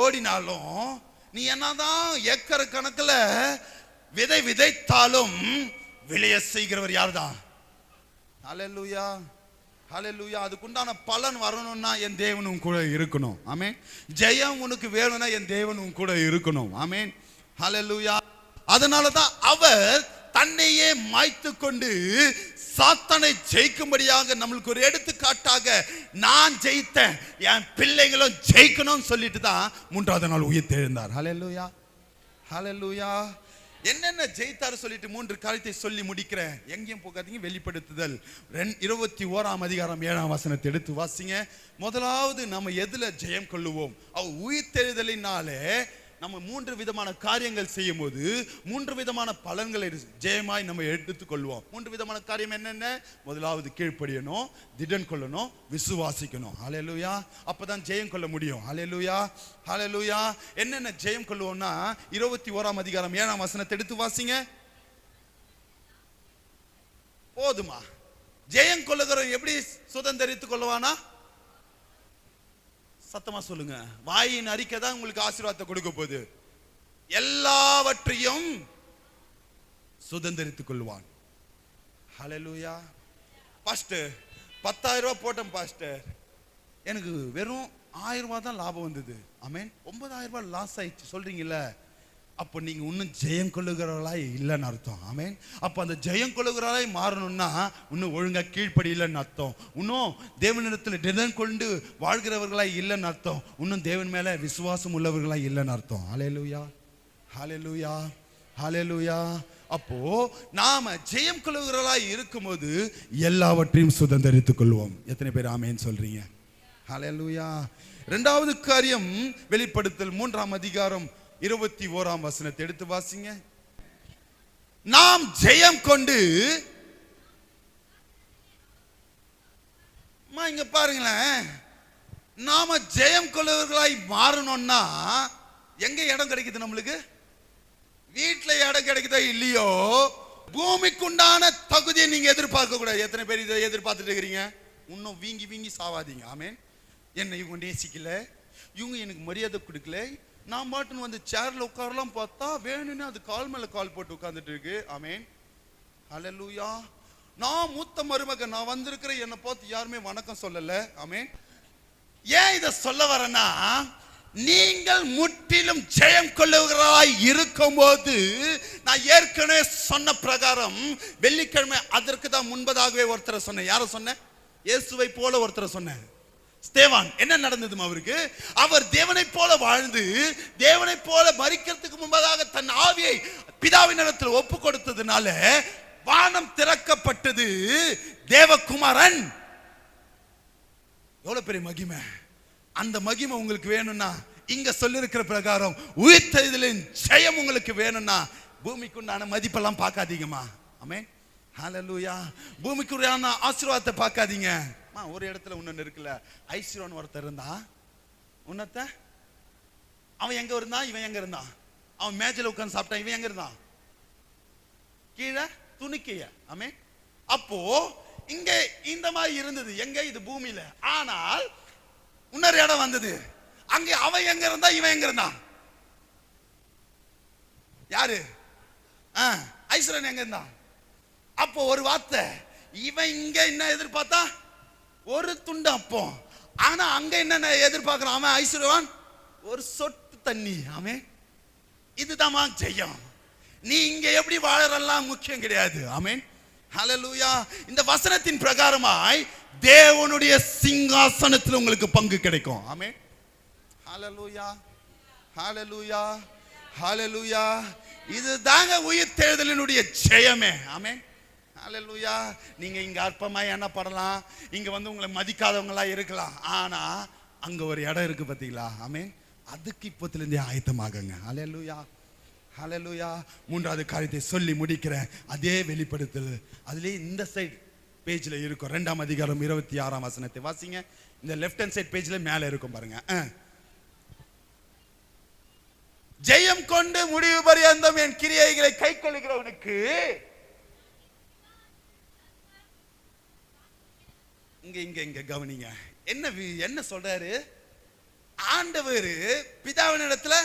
S2: ஓடினாலும், நீ என்னதான் ஏக்கர் கணக்குல விதை விதைத்தாலும் விளைய செய்கிறவர் யார்தான்? அல்லேலூயா, அல்லேலூயா. அதுக்குண்டான பலன் வரணும்னா என் தேவனும் கூட இருக்கணும். ஆமென். ஜெயம் உனக்கு வேணும்னா என் தேவனும் கூட இருக்கணும். ஆமென். அல்லேலூயா. அதனாலதான் அவர் தன்னையே மாய்த்து கொண்டு சாத்தானை ஜெயிக்கும்படியாக நம்மளுக்கு ஒரு எடுத்துக்காட்டாக, நான் ஜெயித்தேன், என் பிள்ளைகளும் ஜெயிக்கணும்னு சொல்லிட்டு தான் 3ஆவது நாள் உயிர் தெழுந்தார். ஹல்லேலூயா, ஹல்லேலூயா. என்னென்ன ஜெயித்தார் சொல்லிட்டு 3 காரியத்தை சொல்லி முடிக்கிறேன். எங்கேயும் போகாதீங்க. வெளிப்படுத்துதல் 21ஆம் அதிகாரம் 7ஆம் வசனத்தை எடுத்து வாசிங்க. முதலாவது நம்ம எதுல ஜெயம் கொள்ளுவோம்? உயிர் தெழுதலினாலே நம்ம 3 விதமான காரியங்கள் செய்யும் போது 3 விதமான பலன்களை ஜெயமாய் நம்ம எடுத்துக் கொள்வோம். 3 விதமான காரியம் என்னென்ன? முதலாவது கீழ்ப்படியணும், திடன் கொள்ளணும், விசுவாசிக்கணும். ஹல்லேலூயா. அப்பதான் ஜெயம் கொள்ள முடியும். ஹல்லேலூயா, ஹல்லேலூயா. என்னென்ன ஜெயம் கொள்வோம்னா 21ஆம் அதிகாரம் 7ஆம் வசனத்தை எடுத்து வாசிங்க. போதுமா? ஜெயம் கொள்ளுகிறவன் எப்படி சுதந்தரித்துக் கொள்வானா? சத்தமா சொல்லுங்க. வாயின் அறிக்கை தான் உங்களுக்கு ஆசீர்வாதத்தை கொடுக்க போகுது. எல்லாவற்றையும் சுதந்தரித்துக் கொள்வான். ஹல்லேலூயா. பாஸ்டர் 10,000 ரூபாய் போட்டேன் பாஸ்டர், எனக்கு வெறும் 1000 ரூபாய் தான் லாபம் வந்தது. ஆமென். 9,000 ரூபாய் லாஸ் ஆயிடுச்சு சொல்றீங்கல்ல, அப்போ நீங்க இன்னும் ஜெயம் கொள்ளுகிறவர்களாய் இல்லைன்னு அர்த்தம். ஆமென். அப்போ அந்த ஜெயம் கொள்ளுகிறவர்களாய் மாறணும்னா இன்னும் ஒழுங்கா கீழ்ப்படி இல்லைன்னு அர்த்தம். இன்னும் தேவனிடத்தில் திடன் கொண்டு வாழ்கிறவர்களாய் இல்லைன்னு அர்த்தம். இன்னும் தேவன் மேல விசுவாசம் உள்ளவர்களாய் இல்லைன்னு அர்த்தம். ஹல்லேலூயா, ஹல்லேலூயா, ஹல்லேலூயா. அப்போ நாம ஜெயம் கொள்ளுகிறவர்களாய் இருக்கும்போது எல்லாவற்றையும் சுதந்தரித்துக் கொள்வோம். எத்தனை பேர் ஆமென் சொல்றீங்க? ஹல்லேலூயா. 2வது காரியம் வெளிப்படுத்தல் 3ஆம் அதிகாரம் 21ஆம் வசனத்தை எடுத்து வாசிங்க. நாம் ஜெயம் கொண்டு, இங்க பாருங்களேன், நாம ஜெயம் கொள்ளுவர்களாய் மாறணும்னா எங்க இடம் கிடைக்குது நம்மளுக்கு? வீட்டுல இடம் கிடைக்குதோ இல்லையோ, பூமிக்குண்டான தகுதியை நீங்க எதிர்பார்க்க கூடாது. எத்தனை பேர் இதை எதிர்பார்த்துட்டு இருக்கிறீங்க? இன்னும் வீங்கி வீங்கி சாவாதீங்க. ஆமென். என்னை இவங்க நேசிக்கல, இவங்க எனக்கு மரியாதை கொடுக்கல, நான் பாட்டுன்னு வந்து சேர்ல உட்காரலாம் பார்த்தா வேணும்னு அது கால் மேல கால் போட்டு உட்கார்ந்துட்டு இருக்கு. ஆமென். ஹல்லேலூயா. நான் மூத்த மருமகன், நான் வந்திருக்கிற, என்னை பார்த்து யாருமே வணக்கம் சொல்லல. ஆமென். ஏன் இதை சொல்ல வரேன்னா, நீங்கள் முற்றிலும் ஜெயம் கொள்ளுகிறவராய் இருக்கும்போது, நான் ஏற்கனவே சொன்ன பிரகாரம் வெள்ளிக்கிழமை அதற்கு தான் முன்பதாகவே ஒருத்தரை சொன்னேன். யாரை சொன்னேன்? இயேசுவை போல ஒருத்தரை சொன்னேன். ஸ்தேவான். என்ன நடந்தது அவருக்கு? அவர் தேவனை போல வாழ்ந்து தேவனை போல மரிக்கிறதுக்கு முன்பதாக தன் ஆவியை பிதாவினிடத்தில் ஒப்பு கொடுத்ததுனால வானம் திறக்கப்பட்டது. தேவகுமாரன். எவ்வளவு பெரிய மகிமை! அந்த மகிமை உங்களுக்கு வேணும்னா, இங்க சொல்லிருக்கிற பிரகாரம் உயிர்த்தெழுதலின் ஜெயம் உங்களுக்கு வேணும்னா, பூமிக்குண்டான மதிப்பெல்லாம் பார்க்காதீங்கம்மா. ஆமென். ஹல்லேலூயா. பூமிக்குண்டான ஆசீர்வாதத்தை பார்க்காதீங்க. ஒரு இடத்துல ஒண்ணு இருக்குல்ல, ஐஸ்வரன் ஒருத்தர் இருந்தா, உன்னத்த அவன் எங்க இருந்தான், இவன் எங்க இருந்தான்? அவன் மேஜையில உட்கார்ந்து சாப்பிட்டான், இவன் எங்க இருந்தான்? கீழே துணிக்கைய. ஆமென். அப்போ இங்க இந்த மாதிரி இருந்தது. எங்க? இது பூமியில. ஆனால் இன்னொரு இடம் வந்தது. அங்க அவன் எங்க இருந்தா, இவன் எங்க இருந்தான்? யாரு? ஐஸ்வரன் எங்க இருந்தான்? அப்போ ஒரு வார்த்தை, இவன் இங்க என்ன எதிர்பார்த்தா? ஒரு துண்டு அப்போ. ஆனா அங்க என்ன எதிர்பார்க்கிறான் அவன்? ஐஸ்வர்யவான் ஒரு சொட்டு தண்ணி. ஆமே, இதுதான் ஜெயம். நீ இங்க எப்படி வாழறெல்லாம் முக்கியம் கிடையாது. ஆமென், ஹல்லேலூயா. இந்த வசனத்தின் பிரகாரமாய் தேவனுடைய சிங்காசனத்தில் உங்களுக்கு பங்கு கிடைக்கும். ஆமென், ஹல்லேலூயா, ஹல்லேலூயா, ஹல்லேலூயா. இதுதாங்க உயிர்த்தெழுதலினுடைய ஜெயமே. ஆமென், ஹல்லேலூயா. நீங்க இங்க அற்பமாய் என்ன படலாம், இங்க வந்து உங்களை மதிக்காதவங்களா இருக்கலாம். ஆனா அங்க ஒரு இடம் இருக்கு பாத்தீங்களா? ஆமென், அதுக்கு இப்பத்திலிருந்தே ஆயத்தமாகுங்க. ஹல்லேலூயா, ஹல்லேலூயா. மூன்றாவது காரியத்தை சொல்லி முடிக்கிறேன். அதே வெளிப்படுத்தல் அதுலயே இந்த சைடு பேஜ்ல இருக்கும். 2ஆம் அதிகாரம் 26ஆம் வசனத்தை வாசிங்க. இந்த லெஃப்ட் ஹேண்ட் சைடு பேஜ்ல மேல இருக்கும் பாருங்க. ஜெயம் கொண்டு முடிவு பரியந்தம் என் கிரியைகளை கைக்கொள்ளுகிறவனுக்கு. இங்க இங்க இங்க கவனிங்க. என்ன சொல்றாரு ஆண்டவர்? பிதாவினிடத்துல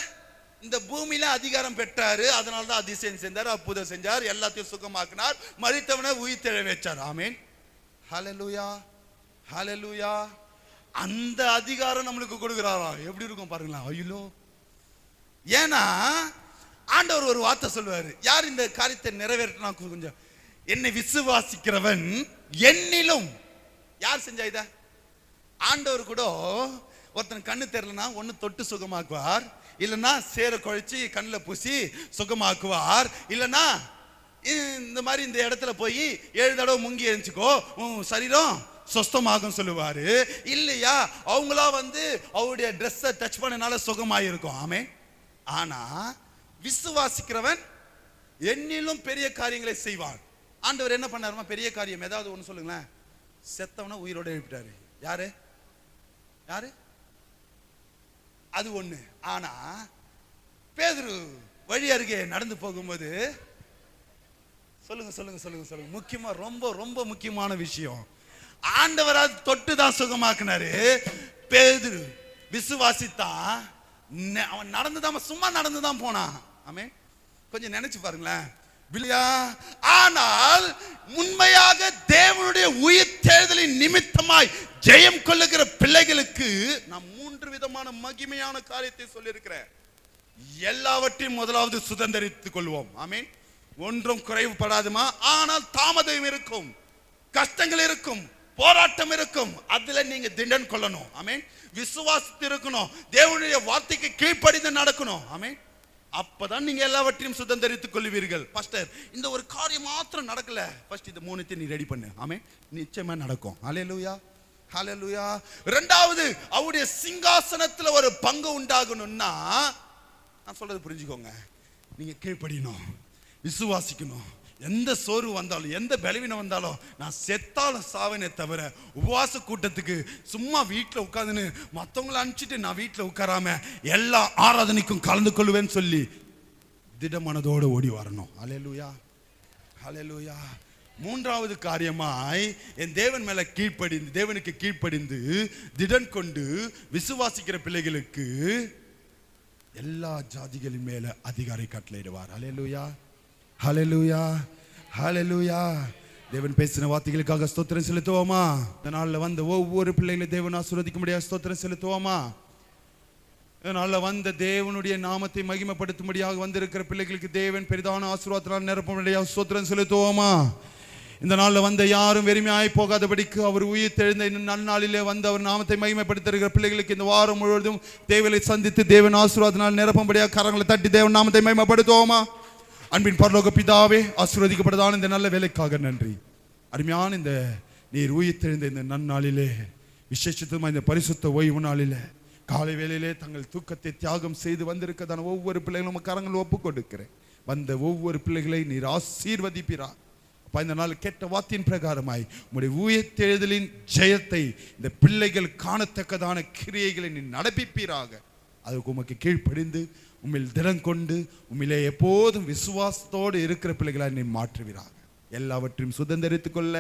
S2: இந்த பூமியில அதிகாரம் பெற்றாரு. அதனாலதான் அதிசயம் செஞ்சார், அற்புதம் செஞ்சார், எல்லாத்தையும் சுகமாக்கினார், மரித்தவனை உயிர்த்தெழ வச்சார். ஆமென், ஹல்லேலூயா, ஹல்லேலூயா. அந்த அதிகாரம் நம்மளுக்கு கொடுக்கிறாரா? எப்படி இருக்கும் பாருங்களா. ஐயோ, ஏன்னா ஆண்டவர் ஒரு வார்த்தை சொல்லுவாரு. யார் இந்த காரியத்தை நிறைவேற்றினா கொஞ்சம், என்னை விசுவாசிக்கிறவன் என்னிலும். யார் செஞ்சா இத? ஆண்டவர் கூட ஒருத்தன் கண்ணு தெரியலனா ஒன்னு தொட்டு சுகமாக்குவார், இல்லனா சேர குழைச்சி கண்ணில் பூசி சுகமாக்குவார், இல்லனா இந்த மாதிரி இந்த இடத்துல போய் 7 தடவை முங்கி எழுந்துக்கோ சரீரம் சொஸ்தமாகும் சொல்லுவாரு. இல்லையா அவங்களா வந்து அவருடைய ட்ரெஸ்ஸை டச் பண்ணனால சுகமாயிருக்கும். ஆமே, ஆனா விசுவாசிக்கிறவன் என்னிலும் பெரிய காரியங்களை செய்வான். ஆண்டவர் என்ன பண்ணாருமா? பெரிய காரியம் ஏதாவது ஒன்று சொல்லுங்களேன். செத்தவனை உயிரோட எழுப்பிட்டாரு. யாரு? யாரு? அது ஒண்ணு. ஆனா பேதுரு வழி அருகே நடந்து போகும்போது, சொல்லுங்க சொல்லுங்க சொல்லுங்க சொல்லுங்க, முக்கியமா ரொம்ப ரொம்ப முக்கியமான விஷயம், ஆண்டவரால் தொட்டு தான் சுகமாக்குனாரு. பேதுரு விசுவாசித்தான். அவன் நடந்துதான், சும்மா நடந்துதான் போனான். ஆமே, கொஞ்சம் நினைச்சு பாருங்களேன். ஆனால் உண்மையாக தேவனுடைய உயிர்த்தெழுதலின் நிமித்தமாய் ஜெயம் கொள்ளுகிற பிள்ளைகளுக்கு நாம் 3 விதமான மகிமையான காரியத்தை சொல்லியிருக்கிறேன். எல்லாவற்றையும் முதலாவது சுதந்தரித்துக் கொள்வோம். ஆமென், ஒன்றும் குறைவுபடாதுமா. ஆனால் தாமதம் இருக்கும், கஷ்டங்கள் இருக்கும், போராட்டம் இருக்கும். அதுல நீங்க திடன் கொள்ளணும். ஆமென், விசுவாசத்து இருக்கணும், தேவனுடைய வார்த்தைக்கு கீழ்ப்படிந்து நடக்கணும். ஆமென், அப்பதான் நீங்க எல்லாவற்றையும் சுதந்தரித்துக் கொள்வீர்கள். பாஸ்டர், இந்த ஒரு காரியம் மாத்திரம் நடக்கல, ஃபர்ஸ்ட் இந்த 3 நீ ரெடி பண்ணு. ஆமென், நிச்சயமா நடக்கும். ஹல்லேலூயா, ஹல்லேலூயா. இரண்டாவது, அவருடைய சிங்காசனத்துல ஒரு பங்கு உண்டாகணும்னா, நான் சொல்றது புரிஞ்சுக்கோங்க, நீங்க கீழ்ப்படியணும், விசுவாசிக்கணும். எந்த சோர்வு வந்தாலும், எந்த பலவீனம் வந்தாலும், நான் செத்தாலும் சாவேனே தவிர உபவாச கூட்டத்துக்கு சும்மா வீட்டில் உட்காந்துன்னு மற்றவங்களை அனுப்பிச்சிட்டு நான் வீட்டில் உட்காராம எல்லா ஆராதனைக்கும் கலந்து கொள்வேன்னு சொல்லி திடமனதோடு ஓடி வரணும். ஹல்லேலூயா, ஹல்லேலூயா. மூன்றாவது காரியமாய் என் தேவன் மேல கீழ்ப்படிந்து, தேவனுக்கு கீழ்ப்படிந்து திடன் கொண்டு விசுவாசிக்கிற பிள்ளைகளுக்கு எல்லா ஜாதிகளின் மேல அதிகாரி கட்டளையிடுவார். ஹல்லேலூயா, ஹல்லேலூயா, ஹல்லேலூயா. தேவன் பேசின வார்த்தைகளுக்காக ஸ்தோத்திரம் செலுத்துவோமா? இந்த நாளில் வந்த ஒவ்வொரு பிள்ளைகளை தேவன் ஆசீர்வதிக்க முடியாது ஸ்தோத்திரம் செலுத்துவோமா? இந்த நாளில் வந்த தேவனுடைய நாமத்தை மகிமைப்படுத்தும்படியாக வந்திருக்கிற பிள்ளைகளுக்கு தேவன் பெரிதான ஆசீர்வாதத்தால் நிரப்பும்படியாக ஸ்தோத்திரம் செலுத்துவோமா? இந்த நாளில் வந்த யாரும் வெறுமையாய் போகாதபடிக்கு அவர் உயிர் தெழுந்த இந்த நன்னாளிலே வந்து அவர் நாமத்தை மகிமைப்படுத்திருக்கிற பிள்ளைகளுக்கு இந்த வாரம் முழுவதும் தேவனை சந்தித்து தேவன் ஆசீர்வாதத்தால் நிரப்பும்படியாக கரங்களை தட்டி தேவன் நாமத்தை மகிமைப்படுத்துவோமா? அன்பின் பரலோக பிதாவே, ஆசீர்வதிக்கப்பட்டதான இந்த நல்ல வேலைக்காக நன்றி. அருமையான இந்த நீர் உயிர்த்தெழுந்த இந்த நன்னாளிலே, விசேஷத்துமா இந்த பரிசுத்த ஓய்வு நாளிலே, காலை வேளையிலே தங்கள் தூக்கத்தை தியாகம் செய்து வந்திருக்கதான ஒவ்வொரு பிள்ளைகளும் கரங்கள் ஒப்பு கொடுக்கிறேன். வந்த ஒவ்வொரு பிள்ளைகளை நீர் ஆசீர்வதிப்பீரா. அப்பா, இந்த நாள் கேட்ட வார்த்தையின் பிரகாரமாய் உம்முடைய உயிர்த்தெழுதலின் ஜெயத்தை இந்த பிள்ளைகள் காணத்தக்கதான கிரியைகளை நீ நடப்பிப்பீராக. அதுக்கு உமக்கு கீழ்ப்படிந்து உம்மில் திடம் கொண்டு உம்மிலே எப்போதும் விசுவாசத்தோடு இருக்கிற பிள்ளைகளாய் நீ மாற்றுவீராக. எல்லாவற்றையும் சுதந்திரித்துக் கொள்ள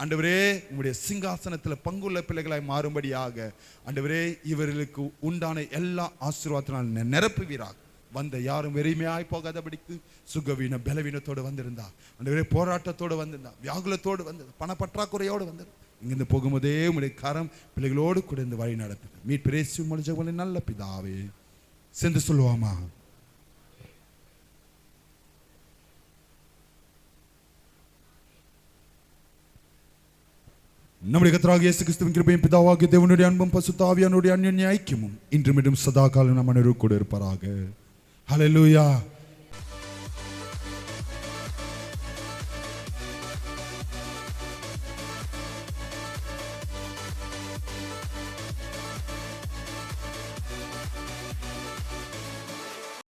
S2: ஆண்டவரே உம்முடைய சிங்காசனத்தில் பங்குள்ள பிள்ளைகளாய் மாறும்படியாக ஆண்டவரே இவர்களுக்கு உண்டான எல்லா ஆசீர்வாதத்தினால் நிரப்புவீராக. வந்த யாரும் வெறுமையாய் போகாதபடிக்கு சுகவீன பலவீனத்தோடு வந்திருந்தா, ஆண்டவரே போராட்டத்தோடு வந்திருந்தா, வியாகுலத்தோடு வந்து பணப்பற்றாக்குறையோடு வந்து இங்கிருந்து போகும்போதே உங்களுடைய கரம் பிள்ளைகளோடு கூட இந்த வழி நடத்துது. மீட் பிரேசி ஜெபம் நல்ல பிதாவே சென்று சொல்லுவாமா. நம்முடைய கர்த்தராகிய இயேசு கிறிஸ்துவின் கிருபையும் பிதாவாகிய தேவனுடைய அன்பும் பரிசுத்த ஆவியானவருடைய அன்யோன்ய ஐக்கியமும் இன்றும் சதா காலம் நம் அனைவரோடு கூட இருப்பாராக. ஹல்லேலூயா.